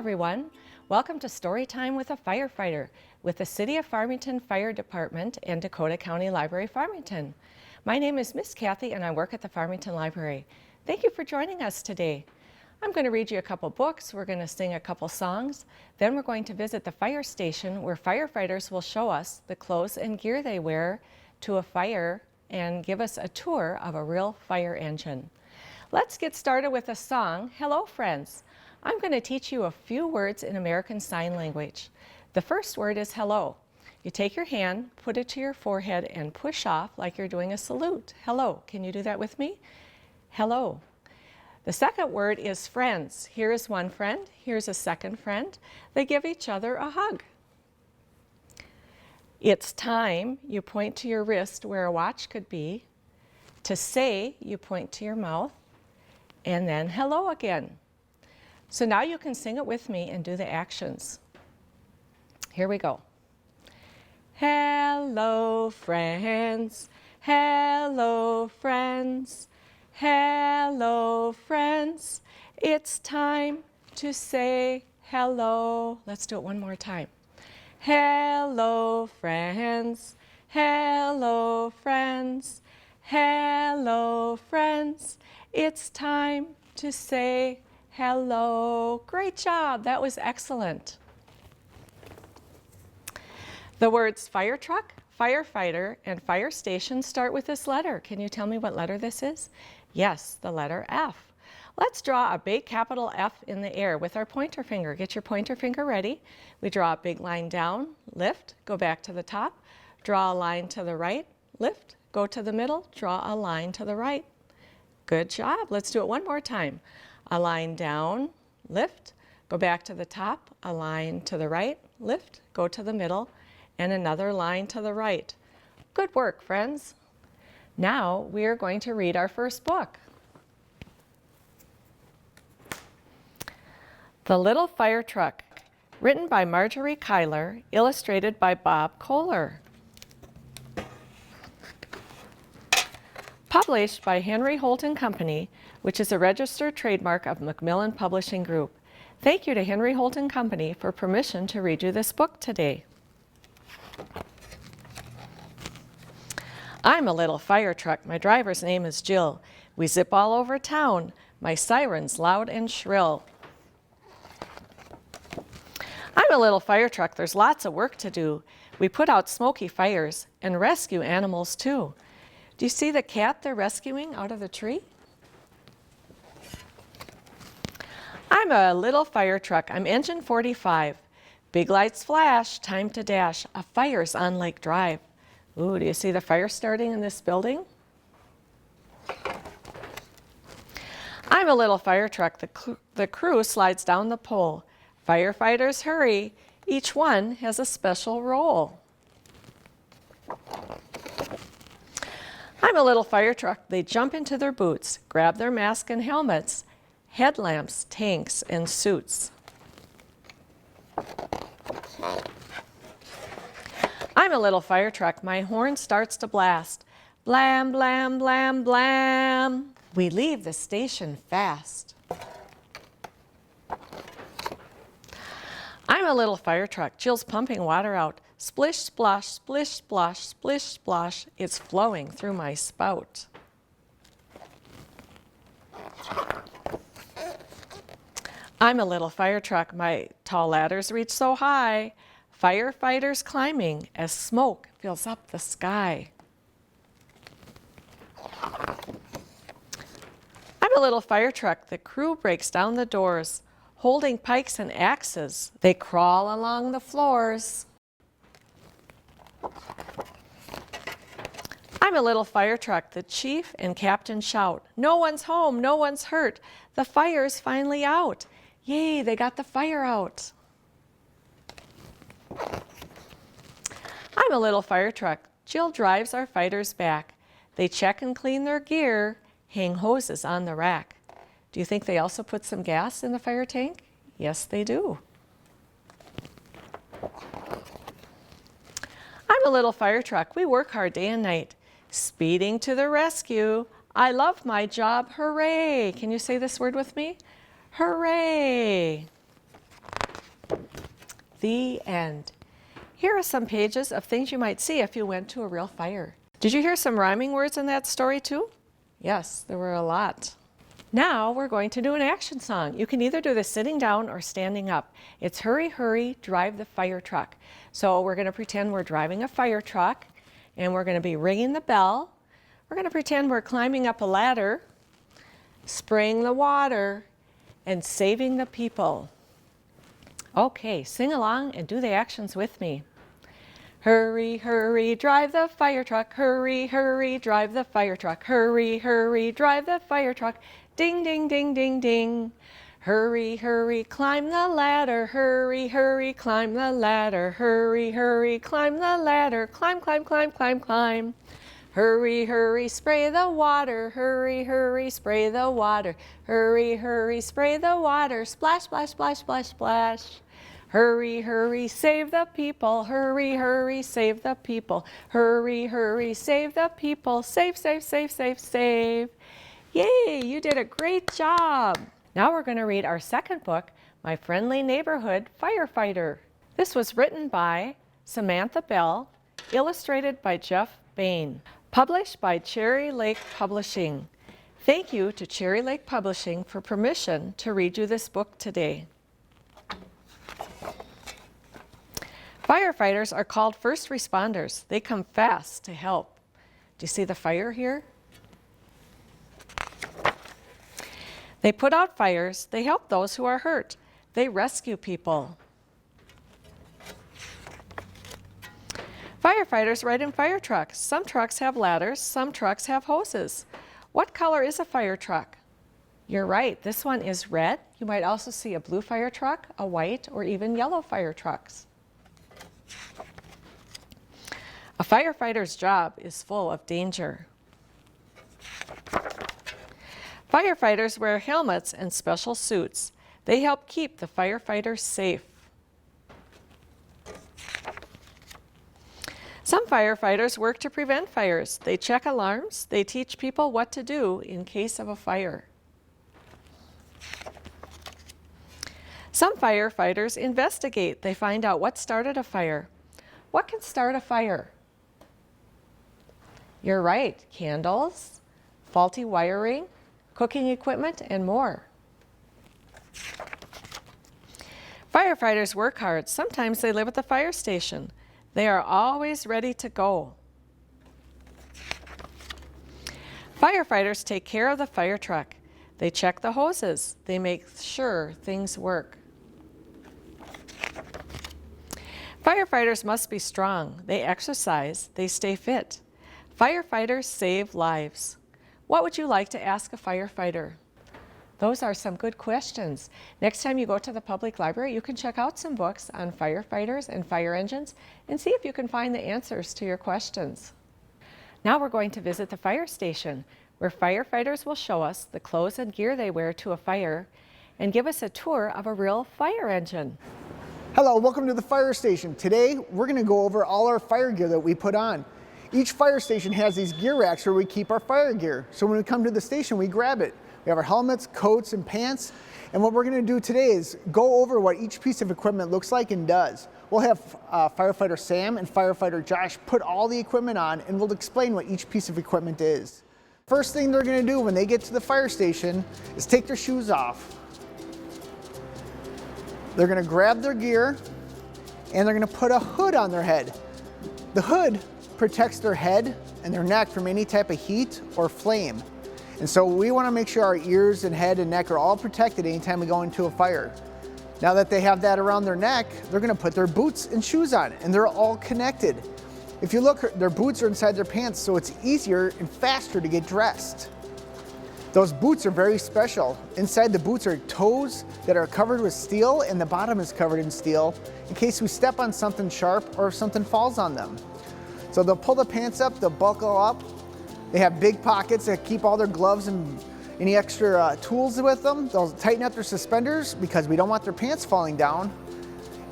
everyone. Welcome to Storytime with a Firefighter with the City of Farmington Fire Department and Dakota County Library, Farmington. My name is Miss Kathy and I work at the Farmington Library. Thank you for joining us today. I'm going to read you a couple books, we're going to sing a couple songs, then we're going to visit the fire station where firefighters will show us the clothes and gear they wear to a fire and give us a tour of a real fire engine. Let's get started with a song, Hello Friends. I'm going to teach you a few words in American Sign Language. The first word is hello. You take your hand, put it to your forehead, and push off like you're doing a salute. Hello. Can you do that with me? Hello. The second word is friends. Here is one friend. Here's a second friend. They give each other a hug. It's time. You point to your wrist where a watch could be. To say, you point to your mouth. And then hello again. So now you can sing it with me and do the actions. Here we go. Hello, friends. Hello, friends. Hello, friends. It's time to say hello. Let's do it one more time. Hello, friends. Hello, friends. Hello, friends. It's time to say hello. Great job. That was excellent. The words fire truck, firefighter, and fire station start with this letter. Can you tell me what letter this is? Yes, the letter F. Let's draw a big capital F in the air with our pointer finger. Get your pointer finger ready. We draw a big line down, lift, go back to the top, draw a line to the right, lift, go to the middle, draw a line to the right. Good job. Let's do it one more time. A line down, lift, go back to the top, a line to the right, lift, go to the middle, and another line to the right. Good work, friends. Now we are going to read our first book. The Little Fire Truck, written by Marjorie Kyler, illustrated by Bob Kohler. Published by Henry Holt & Company, which is a registered trademark of Macmillan Publishing Group. Thank you to Henry Holt & Company for permission to read you this book today. I'm a little fire truck. My driver's name is Jill. We zip all over town. My siren's loud and shrill. I'm a little fire truck. There's lots of work to do. We put out smoky fires and rescue animals too. Do you see the cat they're rescuing out of the tree? I'm a little fire truck. I'm engine 45. Big lights flash, time to dash. A fire's on Lake Drive. Ooh, do you see the fire starting in this building? I'm a little fire truck. The crew slides down the pole. Firefighters hurry. Each one has a special role. I'm a little fire truck. They jump into their boots, grab their mask and helmets, headlamps, tanks, and suits. I'm a little fire truck. My horn starts to blast. Blam, blam, blam, blam. We leave the station fast. I'm a little fire truck. Jill's pumping water out. Splish, splosh, splish, splosh, splish, splosh. It's flowing through my spout. I'm a little fire truck. My tall ladders reach so high. Firefighters climbing as smoke fills up the sky. I'm a little fire truck. The crew breaks down the doors. Holding pikes and axes, they crawl along the floors. I'm a little fire truck. The chief and captain shout, no one's home, no one's hurt. The fire's finally out. Yay, they got the fire out. I'm a little fire truck. Jill drives our fighters back. They check and clean their gear, hang hoses on the rack. Do you think they also put some gas in the fire tank? Yes, they do. I'm a little fire truck. We work hard day and night. Speeding to the rescue. I love my job. Hooray! Can you say this word with me? Hooray! The end. Here are some pages of things you might see if you went to a real fire. Did you hear some rhyming words in that story too? Yes, there were a lot. Now we're going to do an action song. You can either do this sitting down or standing up. It's Hurry, Hurry, Drive the Fire Truck. So we're going to pretend we're driving a fire truck and we're going to be ringing the bell. We're going to pretend we're climbing up a ladder, spraying the water, and saving the people. Okay, sing along and do the actions with me. Hurry, hurry, drive the fire truck. Hurry, hurry, drive the fire truck. Hurry, hurry, drive the fire truck. Ding, ding, ding, ding, ding. Hurry, hurry, climb the ladder. Hurry, hurry, climb the ladder. Hurry, hurry, climb the ladder. Climb, climb, climb, climb, climb. Hurry, hurry, spray the water. Hurry, hurry, spray the water. Hurry, hurry, spray the water. Splash, splash, splash, splash, splash. Hurry, hurry, save the people. Hurry, hurry, save the people. Hurry, hurry, save the people. Save, save, save, save, save. Yay, you did a great job. Now we're going to read our second book, My Friendly Neighborhood Firefighter. This was written by Samantha Bell, illustrated by Jeff Bain, published by Cherry Lake Publishing. Thank you to Cherry Lake Publishing for permission to read you this book today. Firefighters are called first responders. They come fast to help. Do you see the fire here? They put out fires. They help those who are hurt. They rescue people. Firefighters ride in fire trucks. Some trucks have ladders. Some trucks have hoses. What color is a fire truck? You're right. This one is red. You might also see a blue fire truck, a white, or even yellow fire trucks. A firefighter's job is full of danger. Firefighters wear helmets and special suits. They help keep the firefighters safe. Some firefighters work to prevent fires. They check alarms. They teach people what to do in case of a fire. Some firefighters investigate. They find out what started a fire. What can start a fire? You're right, candles, faulty wiring, cooking equipment, and more. Firefighters work hard. Sometimes they live at the fire station. They are always ready to go. Firefighters take care of the fire truck. They check the hoses. They make sure things work. Firefighters must be strong. They exercise. They stay fit. Firefighters save lives. What would you like to ask a firefighter? Those are some good questions. Next time you go to the public library, you can check out some books on firefighters and fire engines and see if you can find the answers to your questions. Now we're going to visit the fire station, where firefighters will show us the clothes and gear they wear to a fire and give us a tour of a real fire engine. Hello, welcome to the fire station. Today, we're going to go over all our fire gear that we put on. Each fire station has these gear racks where we keep our fire gear. So when we come to the station, we grab it. We have our helmets, coats, and pants. And what we're going to do today is go over what each piece of equipment looks like and does. We'll have Firefighter Sam and Firefighter Josh put all the equipment on, and we'll explain what each piece of equipment is. First thing they're going to do when they get to the fire station is take their shoes off. They're going to grab their gear, and they're going to put a hood on their head. The hood protects their head and their neck from any type of heat or flame. And so we want to make sure our ears and head and neck are all protected anytime we go into a fire. Now that they have that around their neck, they're going to put their boots and shoes on, and they're all connected. If you look, their boots are inside their pants, so it's easier and faster to get dressed. Those boots are very special. Inside the boots are toes that are covered with steel, and the bottom is covered in steel in case we step on something sharp or if something falls on them. So they'll pull the pants up, they'll buckle up. They have big pockets that keep all their gloves and any extra tools with them. They'll tighten up their suspenders because we don't want their pants falling down.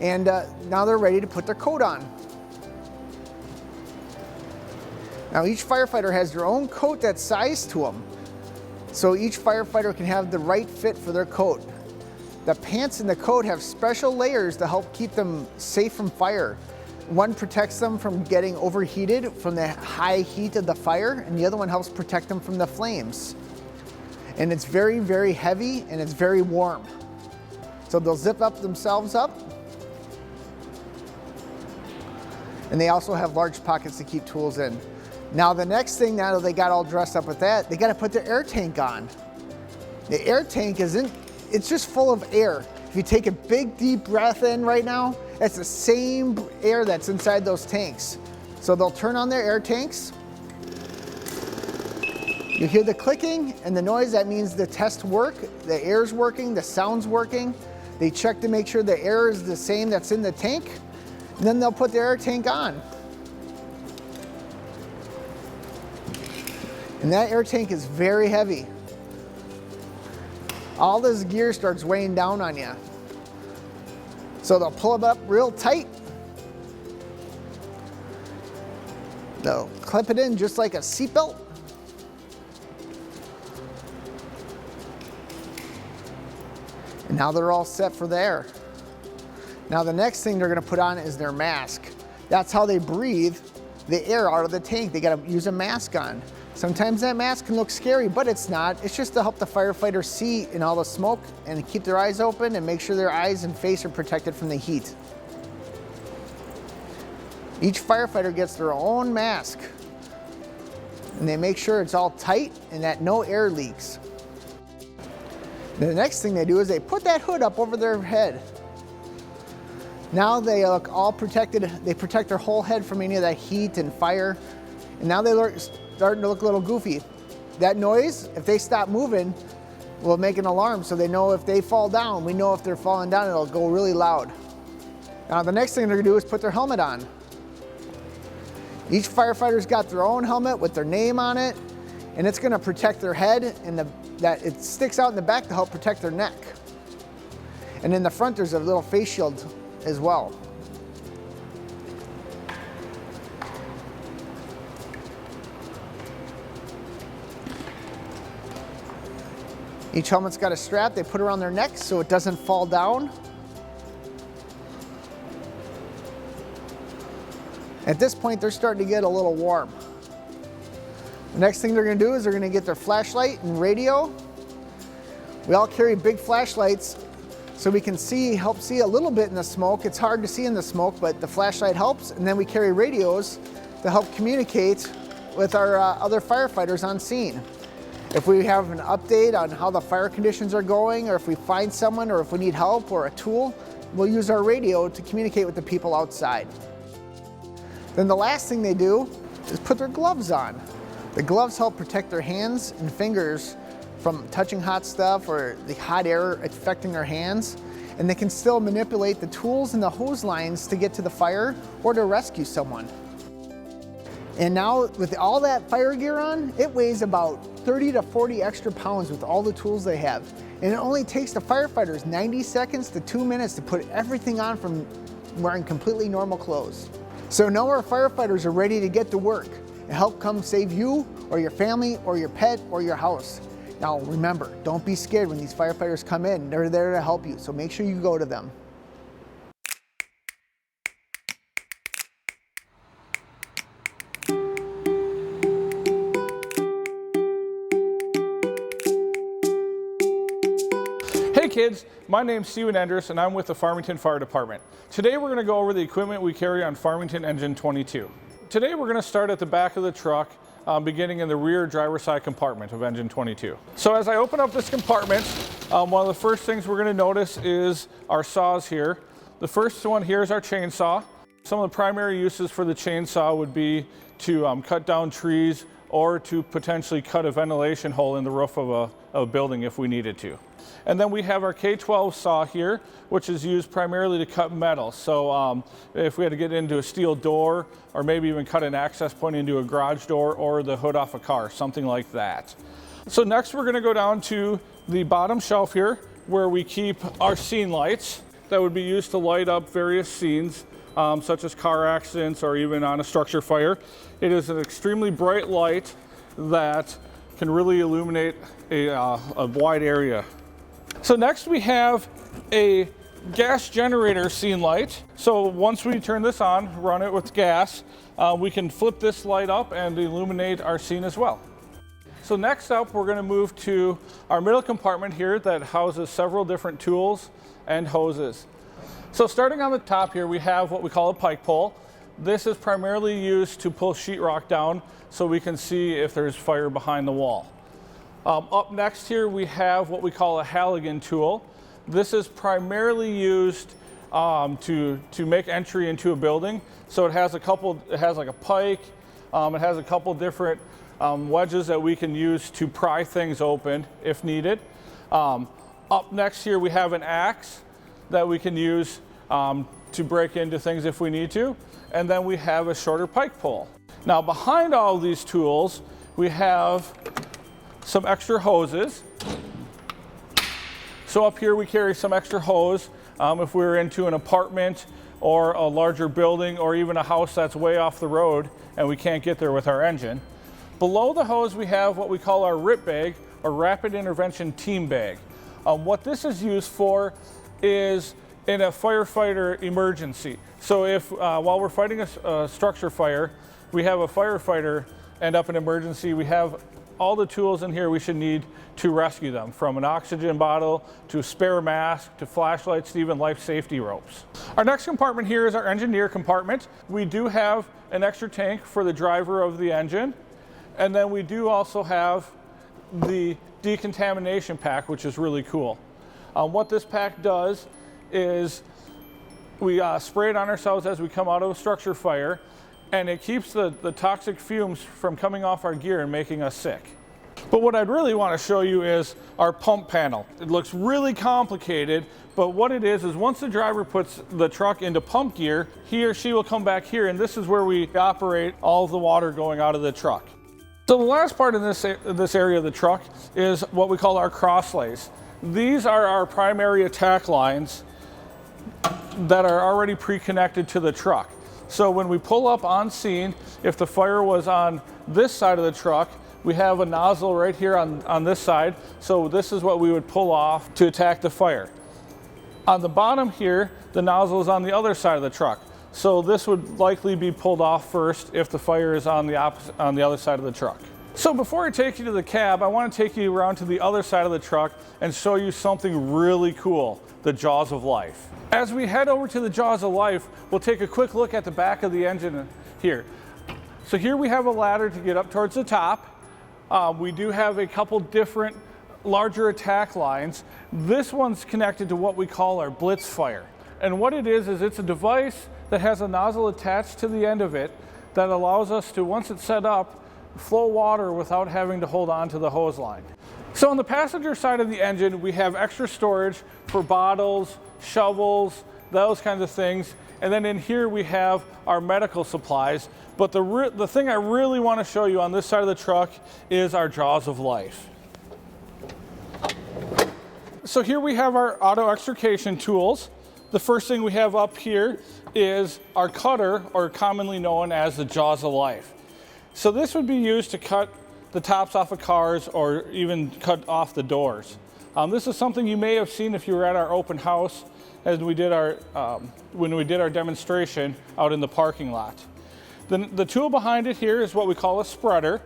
And now they're ready to put their coat on. Now each firefighter has their own coat that's sized to them. So each firefighter can have the right fit for their coat. The pants in the coat have special layers to help keep them safe from fire. One protects them from getting overheated from the high heat of the fire, and the other one helps protect them from the flames. And it's very, very heavy, and it's very warm. So they'll zip up themselves up. And they also have large pockets to keep tools in. Now the next thing, now that they got all dressed up with that, they got to put their air tank on. The air tank it's just full of air. If you take a big deep breath in right now, that's the same air that's inside those tanks. So they'll turn on their air tanks. You hear the clicking and the noise, that means the tests work, the air's working, the sound's working. They check to make sure the air is the same that's in the tank, and then they'll put their air tank on. And that air tank is very heavy. All this gear starts weighing down on you. So they'll pull it up real tight. They'll clip it in just like a seatbelt. And now they're all set for there. Now the next thing they're gonna put on is their mask. That's how they breathe the air out of the tank. They gotta use a mask on. Sometimes that mask can look scary, but it's not. It's just to help the firefighters see in all the smoke and keep their eyes open and make sure their eyes and face are protected from the heat. Each firefighter gets their own mask, and they make sure it's all tight and that no air leaks. The next thing they do is they put that hood up over their head. Now they look all protected. They protect their whole head from any of that heat and fire. And now they're starting to look a little goofy. That noise, if they stop moving, will make an alarm so they know if they fall down. We know if they're falling down, it'll go really loud. Now the next thing they're gonna do is put their helmet on. Each firefighter's got their own helmet with their name on it, and it's gonna protect their head, and that it sticks out in the back to help protect their neck. And in the front, there's a little face shield as well. Each helmet's got a strap they put around their neck so it doesn't fall down. At this point, they're starting to get a little warm. The next thing they're gonna do is they're gonna get their flashlight and radio. We all carry big flashlights so we can help see a little bit in the smoke. It's hard to see in the smoke, but the flashlight helps. And then we carry radios to help communicate with our other firefighters on scene. If we have an update on how the fire conditions are going, or if we find someone, or if we need help or a tool, we'll use our radio to communicate with the people outside. Then the last thing they do is put their gloves on. The gloves help protect their hands and fingers from touching hot stuff or the hot air affecting their hands. And they can still manipulate the tools and the hose lines to get to the fire or to rescue someone. And now with all that fire gear on, it weighs about 30 to 40 extra pounds with all the tools they have. And it only takes the firefighters 90 seconds to 2 minutes to put everything on from wearing completely normal clothes. So now our firefighters are ready to get to work and help come save you or your family or your pet or your house. Now remember, don't be scared when these firefighters come in. They're there to help you, so make sure you go to them. Hey kids, my name's Steven Enders and I'm with the Farmington Fire Department. Today we're going to go over the equipment we carry on Farmington Engine 22. Today we're going to start at the back of the truck, beginning in the rear driver's side compartment of Engine 22. So as I open up this compartment, one of the first things we're going to notice is our saws here. The first one here is our chainsaw. Some of the primary uses for the chainsaw would be to cut down trees or to potentially cut a ventilation hole in the roof of a building if we needed to. And then we have our K12 saw here, which is used primarily to cut metal. So if we had to get into a steel door, or maybe even cut an access point into a garage door or the hood off a car, something like that. So next we're gonna go down to the bottom shelf here, where we keep our scene lights that would be used to light up various scenes, such as car accidents or even on a structure fire. It is an extremely bright light that can really illuminate a wide area. So next we have a gas generator scene light. So once we turn this on, run it with gas, we can flip this light up and illuminate our scene as well. So next up, we're going to move to our middle compartment here that houses several different tools and hoses. So starting on the top here, we have what we call a pike pole. This is primarily used to pull sheetrock down so we can see if there's fire behind the wall. Up next here, we have what we call a Halligan tool. This is primarily used to make entry into a building. So it has like a pike, it has a couple different wedges that we can use to pry things open if needed. Up next here, we have an axe that we can use to break into things if we need to. And then we have a shorter pike pole. Now behind all of these tools, we have some extra hoses. So up here we carry some extra hose if we're into an apartment or a larger building or even a house that's way off the road and we can't get there with our engine. Below the hose we have what we call our RIT bag, or Rapid Intervention Team Bag. What this is used for is in a firefighter emergency. So if while we're fighting a structure fire, we have a firefighter end up in emergency, we have all the tools in here we should need to rescue them, from an oxygen bottle to a spare mask to flashlights to even life safety ropes. Our next compartment here is our engineer compartment. We do have an extra tank for the driver of the engine, and then we do also have the decontamination pack, which is really cool. What this pack does is we spray it on ourselves as we come out of a structure fire, and it keeps the toxic fumes from coming off our gear and making us sick. But what I'd really want to show you is our pump panel. It looks really complicated, but what it is once the driver puts the truck into pump gear, he or she will come back here, and this is where we operate all of the water going out of the truck. So the last part of this area of the truck is what we call our crosslays. These are our primary attack lines that are already pre-connected to the truck. So when we pull up on scene, if the fire was on this side of the truck, we have a nozzle right here on this side. So this is what we would pull off to attack the fire. On the bottom here, the nozzle is on the other side of the truck. So this would likely be pulled off first if the fire is on the other side of the truck. So before I take you to the cab, I want to take you around to the other side of the truck and show you something really cool, the jaws of life. As we head over to the jaws of life, we'll take a quick look at the back of the engine here. So here we have a ladder to get up towards the top. We do have a couple different larger attack lines. This one's connected to what we call our blitz fire. And what it is it's a device that has a nozzle attached to the end of it that allows us to, once it's set up, flow water without having to hold on to the hose line. So on the passenger side of the engine, we have extra storage for bottles, shovels, those kinds of things. And then in here we have our medical supplies. But the thing I really want to show you on this side of the truck is our jaws of life. So here we have our auto extrication tools. The first thing we have up here is our cutter, or commonly known as the jaws of life. So this would be used to cut the tops off of cars or even cut off the doors. This is something you may have seen if you were at our open house as we did when we did our demonstration out in the parking lot. The tool behind it here is what we call a spreader.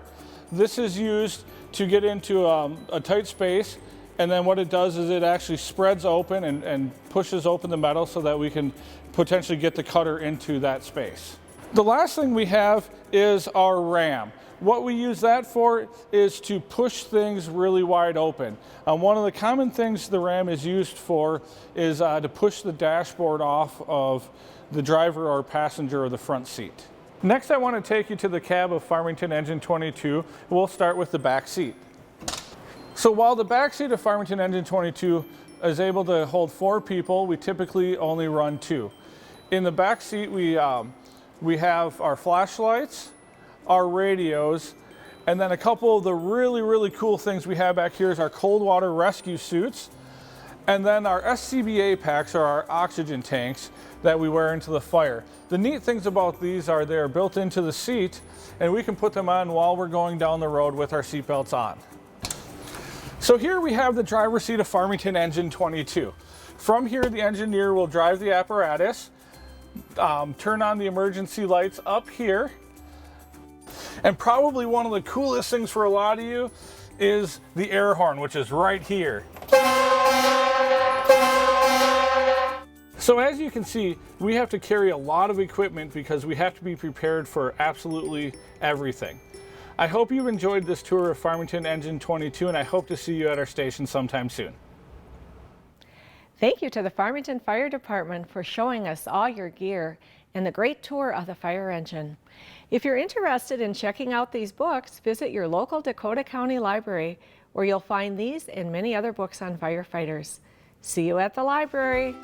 This is used to get into a tight space, and then what it does is it actually spreads open and pushes open the metal so that we can potentially get the cutter into that space. The last thing we have is our ram. What we use that for is to push things really wide open. One of the common things the ram is used for is to push the dashboard off of the driver or passenger of the front seat. Next, I want to take you to the cab of Farmington Engine 22. We'll start with the back seat. So while the back seat of Farmington Engine 22 is able to hold 4 people, we typically only run 2. In the back seat, we have our flashlights, our radios, and then a couple of the really cool things we have back here is our cold water rescue suits, and then our SCBA packs, or our oxygen tanks that we wear into the fire. The neat things about these are they're built into the seat, and we can put them on while we're going down the road with our seatbelts on. So here we have the driver's seat of Farmington Engine 22. From here, the engineer will drive the apparatus, turn on the emergency lights up here, and probably one of the coolest things for a lot of you is the air horn, which is right here. So as you can see, we have to carry a lot of equipment because we have to be prepared for absolutely everything. I hope you've enjoyed this tour of Farmington Engine 22, and I hope to see you at our station sometime soon. Thank you to the Farmington Fire Department for showing us all your gear and the great tour of the fire engine. If you're interested in checking out these books, visit your local Dakota County Library, where you'll find these and many other books on firefighters. See you at the library.